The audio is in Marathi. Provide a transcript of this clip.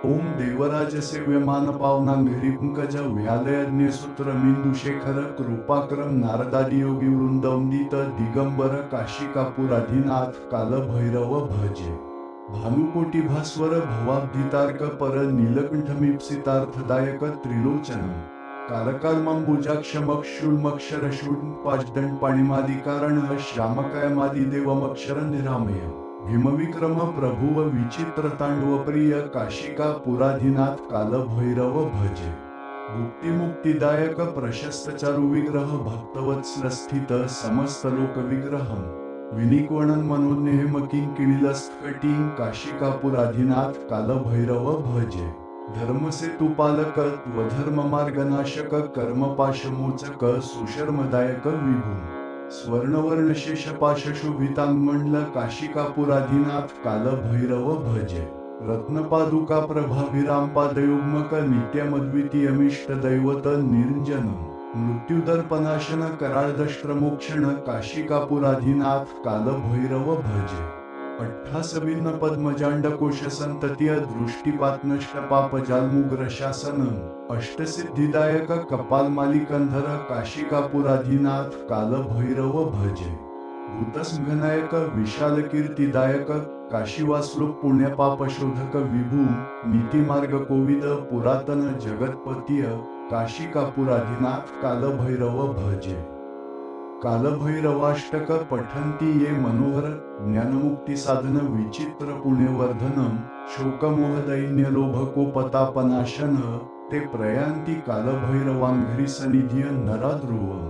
ओम देवराज सेव्यमान पावनांघरी पंकज व्यालयज्ञसूत्र मेंदुशेखर कृपाक्रम नारदादी योगी वृंदवंदित दिगंबर काशिकापुराधीनाथ कालभैरव भजे भानुकोटी भास्वर भवाब्धितार्क पर नीलकंठमीप्सितार्थदायक त्रिलोचनम कालकालमंबुजाक्षमक्षुण्मक्षर पाशदंड पाणिमादिकारण श्यामकायमादि देवमक्षर निरामय भीमविक्रम प्रभुव विचित्र तांडव प्रिय काशिका पुराधीनाथ कालभैरव भजे मुक्तिदायक प्रशस्त चारु विग्रह भक्तवत्सल स्थित समस्त लोक विग्रहम विनिक्वणन मनोज्ञेम किंकिणीलस्फटिं काशिका पुराधीनाथ कालभैरव भजे धर्मसेतु पालक त्वधर्म मार्गनाशक कर्मपाशमोचक सुशर्मदायक विभू स्वर्णवर्ण शेषपाशशोभितांगमंडल काशिकापुराधीनाथ कालभैरव भजे रत्नपादुका प्रभाभिरामपादयुग्मक नित्यमद्वितीयमिष्ट दैवत निरंजनम मृत्युदर्पनाशन कराळदष्ट्रमोक्षण काशिकापुराधीनाथ कालभैरव भजे अट्ठासविन्न पद्मजांडकोश संततीय दृष्टिपात नष्ट पापजालमुग्र शासनम अष्टसिद्धिदायक कपालमालिकंधर काशिकापुराधीनाथ कालभैरव भजे भूतसंघनायक विशाल कीर्तिदायक काशीवासलोक पुण्यपापशोधक विभू नीतिमार्ग कोविद पुरातन जगतपतीय काशिकापुराधीनाथ कालभैरव भजे कालभैरवाष्टक पठन्ति ये मनोहर ज्ञानमुक्ति साधन विचित्र पुण्यवर्धनम शोकमोहदैन्य लोभकोपतापनाशन ते प्रयांती कालभैरवांघ्रि सनिधिय नराध्रुवम